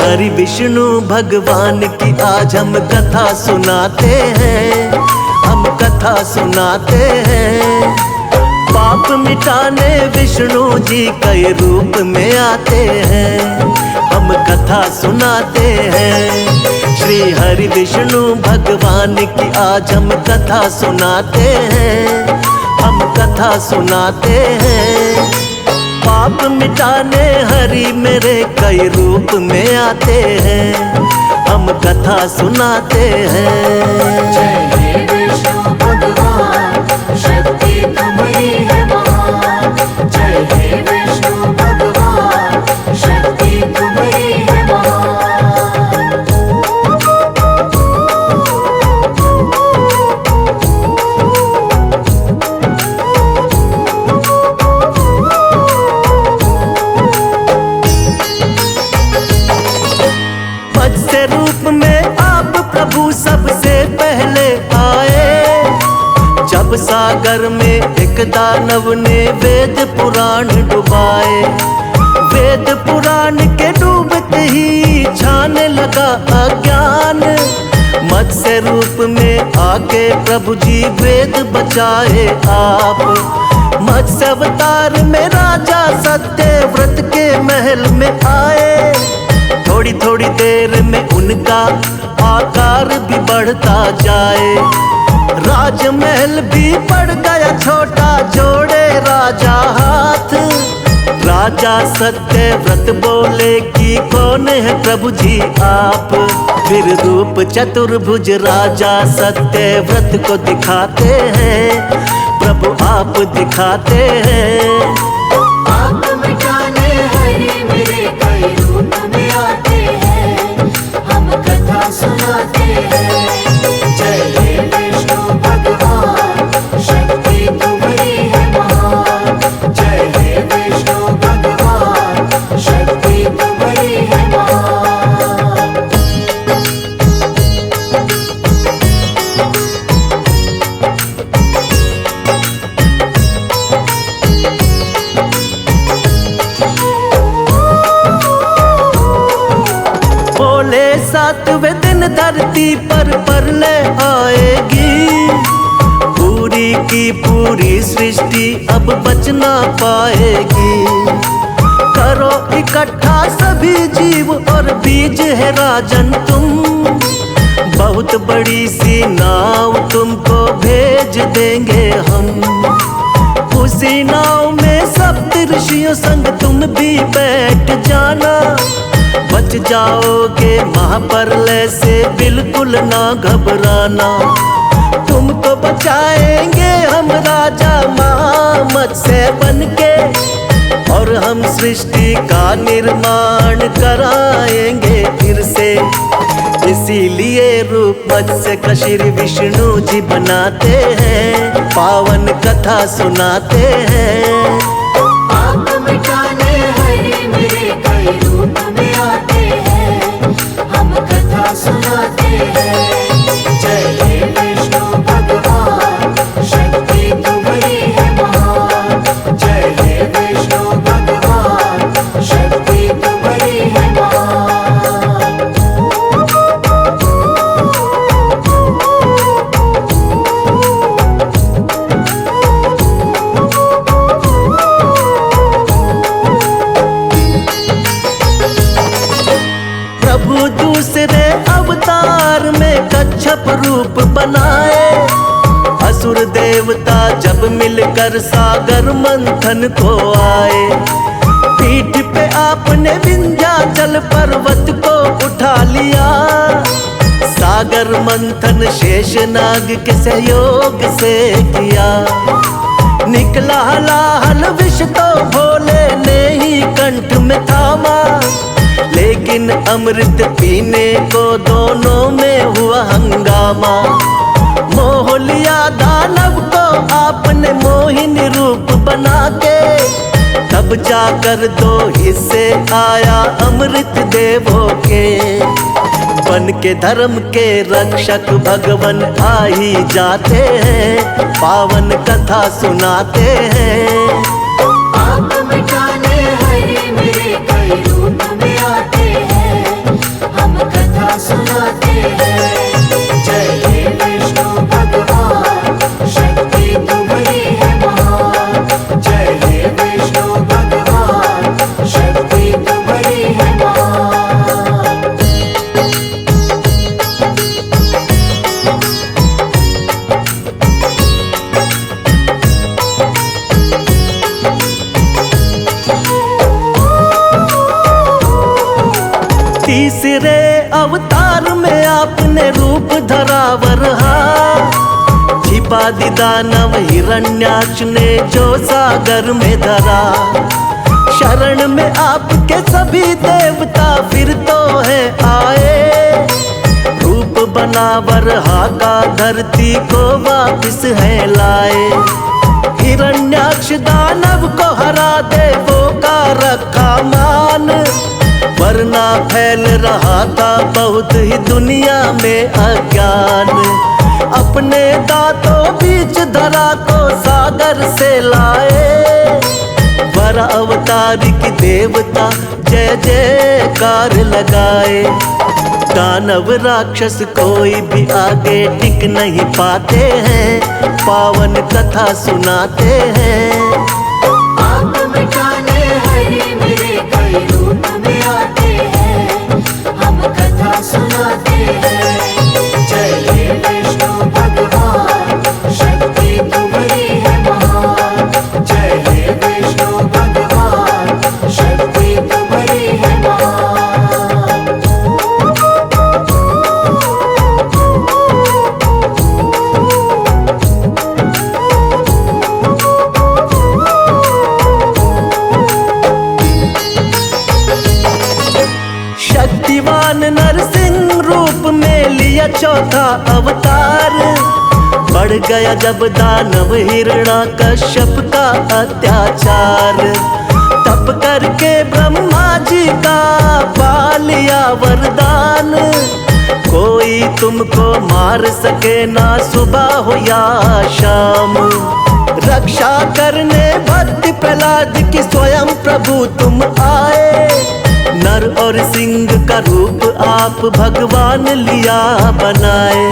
हरि विष्णु भगवान की आज हम कथा सुनाते हैं, हम कथा सुनाते हैं। पाप मिटाने विष्णु जी कई रूप में आते हैं, हम कथा सुनाते हैं। श्री हरि विष्णु भगवान की आज हम कथा सुनाते हैं, हम कथा सुनाते हैं। पाप मिटाने हरि मेरे कई रूप में आते हैं, हम कथा सुनाते हैं। जय हे विष्णु भगवान, शक्ति तुम्हारी है महान। जय हे विष्णु भगवान, शक्ति तुम्हारी है महान। मत्स्य रूप में आप प्रभु सबसे पहले आए, जब सागर में एक दानव ने वेद पुराण डुबाए। वेद पुराण के डूबते ही छाने लगा अज्ञान, मत्स्य रूप में आके प्रभु जी वेद बचाए आप। मत्स्य अवतार में राजा सत्यव्रत के महल में आए, थोड़ी थोड़ी देर में उनका आकार भी बढ़ता जाए। राजमहल भी पड़ गया छोटा, जोड़े राजा हाथ। राजा सत्यव्रत बोले कि कौन है प्रभु जी आप। फिर रूप चतुर्भुज राजा सत्यव्रत को दिखाते हैं, प्रभु आप दिखाते हैं। पाप मिटाने हरि मेरे कई रूप में आते हैं, हम कथा सुनाते हैं। जय हे विष्णु भगवान, शक्ति तुम्हारी है महान। जय हे विष्णु भगवान, शक्ति तुम्हारी है महान। बोले सातवें दिन धरती पर प्रलय आएगी, पूरी की पूरी सृष्टि अब बच ना पाएगी। करो इकट्ठा सभी जीव और बीज है राजन तुम, बहुत बड़ी सी नाव तुमको भेज देंगे हम। उसी नाव में सप्त ऋषियों संग तुम भी बैठ जाना, बच जाओगे महाप्रलय से बिल्कुल ना घबराना। तुमको बचाएंगे हम राजा महामत्स्य बनके, और हम सृष्टि का निर्माण कराएंगे फिर से। इसीलिए रूप मत्स्य का श्री विष्णु जी बनाते हैं, पावन कथा सुनाते हैं। पाप मिटाने हरि मेरे कई रूप में आते हैं, हम कथा सुनाते हैं। जय हे विष्णु भगवान, शक्ति तुम्हारी है महान। जय हे विष्णु भगवान, शक्ति तुम्हारी है महान। प्रभु दूसरे अवतार में कच्छप रूप बनाए, असुर देवता जब मिलकर सागर मंथन को आए। पीठ पे आपने विंध्याचल पर्वत को उठा लिया, सागर मंथन शेषनाग के सहयोग से किया। निकला हलाहल विष तो भोले ने ही कंठ में थामा, लेकिन अमृत पीने को दोनों में हुआ हंगामा। मोह लिया दानव को आपने मोहिनी रूप बना के, तब जाकर दो हिस्से आया अमृत देवों के। बन के धर्म के रक्षक भगवन आ ही जाते हैं, पावन कथा सुनाते हैं। पाप मिटाने हरि मेरे कई रूप में आते हैं, तीसरे अवतार में आपने रूप धरा वरहा, छिपा दी दानव हिरण्याक्ष ने जो सागर में धरा। शरण में आपके सभी देवता फिर तो है आए, रूप बना वरहा का धरती को वापिस है लाए। हिरण्याक्ष दानव को हरा देवों का रखा मान, वरना फैल रहा था बहुत ही दुनिया में अज्ञान। अपने दांतों बीच धरा को सागर से लाए, वर अवतारी की देवता जय जयकार लगाए। दानव राक्षस कोई भी आगे टिक नहीं पाते हैं, पावन कथा सुनाते हैं। पाप मिटाने हरे मेरे कई रूप में आते हैं, हम कथा सुनाते हैं। जय हे विष्णु भगवान, शक्ति तुम्हारी है महान। जय हे विष्णु भगवान, शक्ति तुम्हारी है महान। शक्तिवान नरसिंह रूप में लिया चौथा अवतार, बढ़ गया जब दानव हिरण्याकश्यप का अत्याचार। तप करके ब्रह्मा जी का पा लिया वरदान, कोई तुमको मार सके ना सुबह हो या शाम। रक्षा करने भक्त प्रहलाद की स्वयं प्रभु तुम आए, नर और सिंह का रूप आप भगवान लिया बनाए।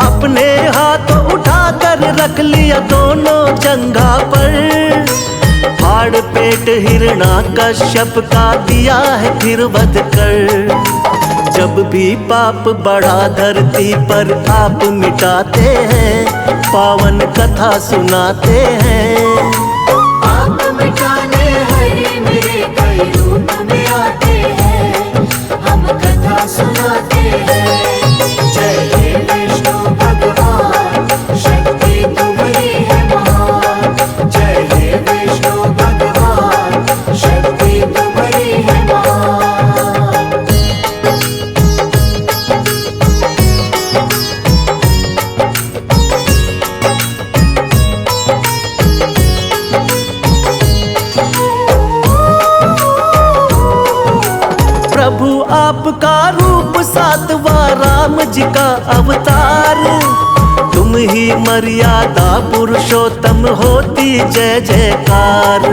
अपने हाथों उठाकर रख लिया दोनों जंघा पर, फाड़ पेट हिरण्याकश्यप का दिया है फिर वध कर। जब भी पाप बढ़ा धरती पर आप मिटाते हैं, पावन कथा सुनाते हैं। पाप मिटाने हरे मेरे कई रूप में आते हैं, हम कथा सुनाते हैं। जय हे विष्णु भगवान, शक्ति तुम्हारी है महान। जय हे विष्णु भगवान, शक्ति तुम्हारी है महान। प्रभु आपका रूप सातवां राम जी का अवतार, तुम ही मर्यादा पुरुषोत्तम होती जय जयकार।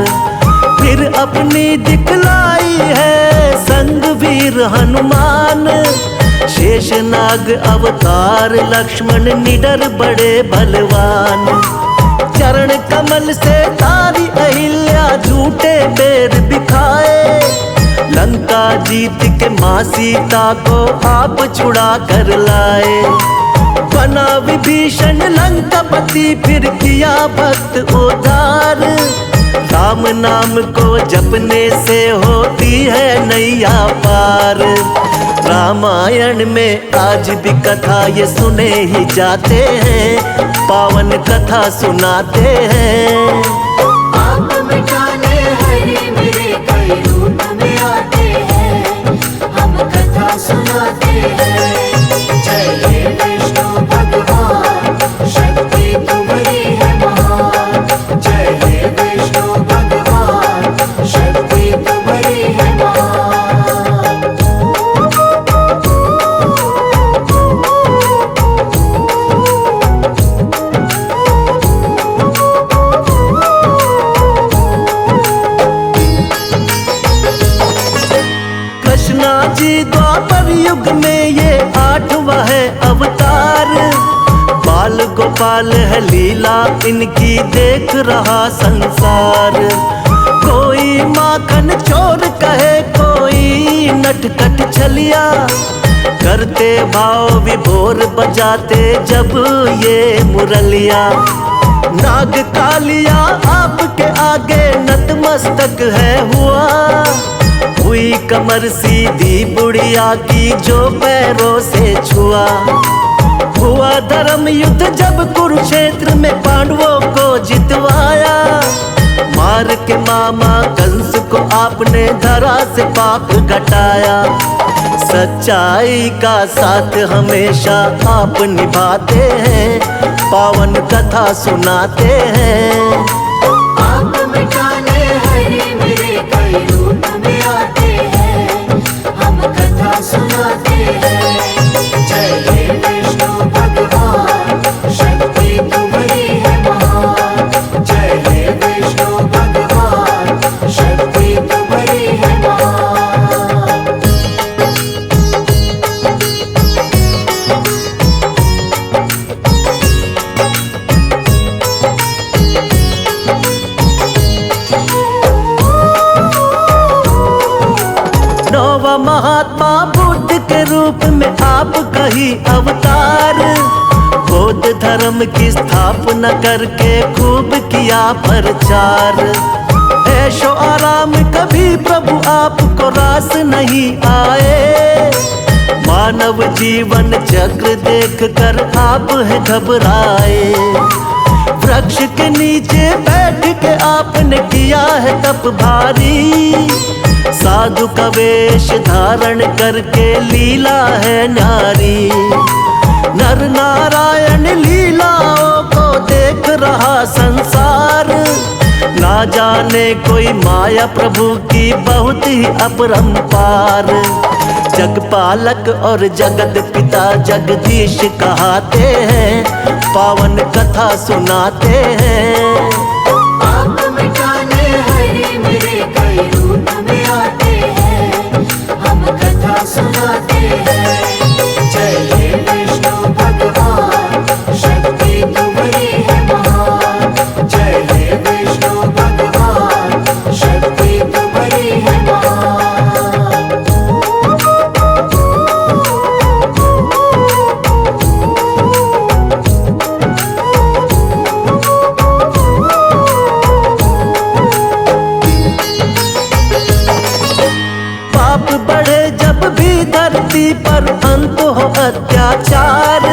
फिर अपनी दिखलाई है संग वीर हनुमान, शेषनाग अवतार लक्ष्मण निडर बड़े बलवान। चरण कमल से तारी अहिल्या झूठे बेर बिखाए, लंका जीत के माँ सीता को आप छुड़ा कर लाए। बना विभीषण लंकापति फिर किया भक्त उद्धार, राम नाम को जपने से होती है नैया पार। रामायण में आज भी कथा ये सुने ही जाते हैं, पावन कथा सुनाते हैं। पाप मिटाने हरे मेरे कई रूप में आते हैं, हम कथा सुनाते हैं। जय हे विष्णु भगवान, शक्ति तुम्हारी है महान। जय हे विष्णु भगवान, शक्ति तुम्हारी है महान। कृष्णा जी द्वापर युग में ये आठवां है अवतार, बाल गोपाल है लीला इनकी देख रहा संसार। कोई माखन चोर कहे कोई नटखट छलिया, करते भाव विभोर बजाते जब ये मुरलिया। नाग कालिया आपके आगे नतमस्तक है हुआ हुई कमर सीधी बुढ़िया की जो पैरों से छुआ। हुआ धर्म युद्ध जब कुरुक्षेत्र में पांडवों को जितवाया। मार के मामा कंस को आपने धरा से पाप घटाया। सच्चाई का साथ हमेशा आप निभाते हैं, पावन कथा सुनाते हैं। आप मिटाने हरे मेरे कई रूप में आते हैं, हम कथा सुनाते हैं। जय हे विष्णु भगवान, शक्ति तुम्हारी है महान। जय हे विष्णु भगवान, शक्ति तुम्हारी है महान। नौवा महात्मा बुद्ध के रूप में आप कही अवतार। बौद्ध धर्म की स्थापना करके खूब किया प्रचार। ऐशो आराम कभी प्रभु आपको रास नहीं आए। मानव जीवन चक्र देख कर आप है घबराए। वृक्ष के नीचे बैठ के आपने किया है तप भारी। साधु का वेश धारण करके लीला है न्यारी। नर नारायण लीलाओं को देख रहा संसार। ना जाने कोई माया प्रभु की बहुत ही अपरंपार। जगपालक और जगत पिता जगदीश कहाते हैं, पावन कथा सुनाते हैं। आप मिटाने हरे मेरे कई रूप में आते हैं, हम कथा सुनाते हैं। जय हे विष्णु भगवान, शक्ति तुम्हारी है महान। जय हे विष्णु भगवान, शक्ति तुम्हारी है महान। पाप बढ़े जब भी धरती पर अंत हो अत्याचार।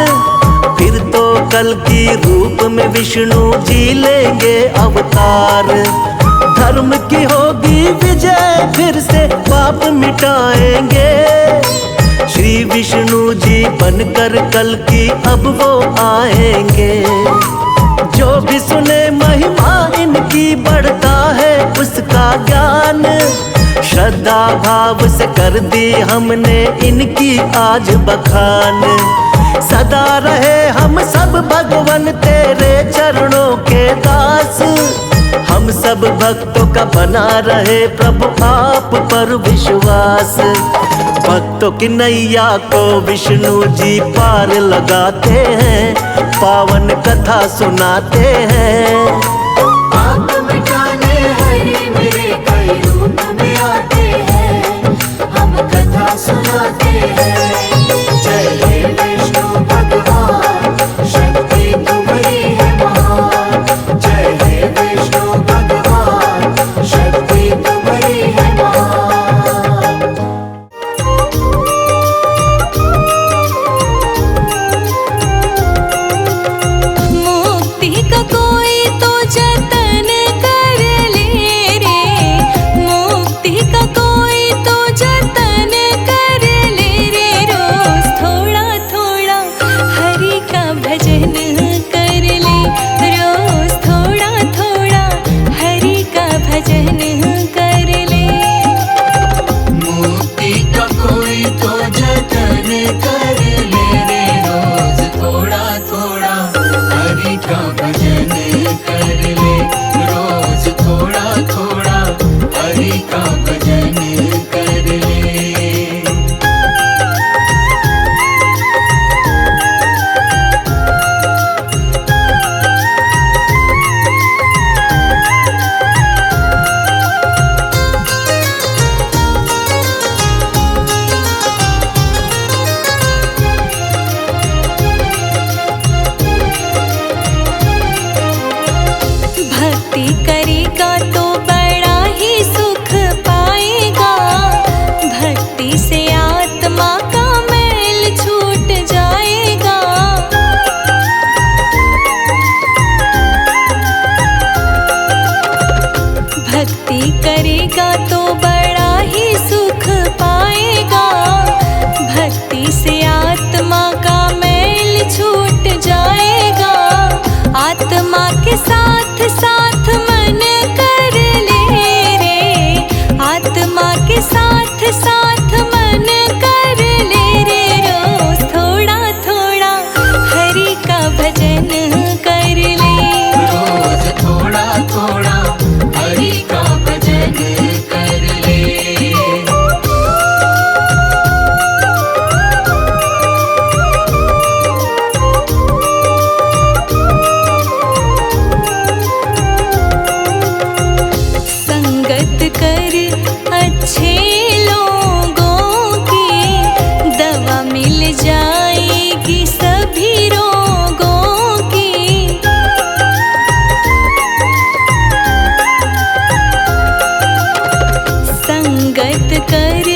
फिर तो कल की रूप में विष्णु जी लेंगे अवतार। धर्म की होगी विजय, फिर से पाप मिटाएंगे। श्री विष्णु जी बनकर कल की अब वो आएंगे। जो भी सुने महिमा इनकी बढ़ता है उसका ज्ञान। श्रद्धा भाव से कर दी हमने इनकी आज बखान। सदा रहे हम सब भगवन तेरे चरणों के दास। हम सब भक्तों का बना रहे प्रभु आप पर विश्वास। भक्तों की नैया को विष्णु जी पार लगाते हैं, पावन कथा सुनाते हैं। आप मिटाने हरे मेरे कई रूप में आते हैं, हम कथा सुनाते हैं। जय हे विष्णु भगवान, शक्ति तुम्हारी है महान। जय हे विष्णु भगवान, शक्ति तुम्हारी है महान। मुक्ति का कोई तो जतन कर ले रे। मुक्ति का कोई तो जतन कर ले रे। रोज थोड़ा थोड़ा हरि का भजन कर ले। रोज थोड़ा थोड़ा हरि का भजन कर ले। मुक्ति का कोई तो जतन कर ले रे। रोज थोड़ा थोड़ा हरि का भजन कर ले। रोज थोड़ा थोड़ा हरि का भजन कर ले। भक्ति करेगा तो बड़ा ही सुख पाएगा। के साथ साथ मन कर ले रे रोज थोड़ा थोड़ा हरि का भजन कर ले। रोज थोड़ा थोड़ा हरि का भजन कर ले। संगत कर अच्छे लोगों की दवा मिल जाएगी सभी रोगों की। संगत कर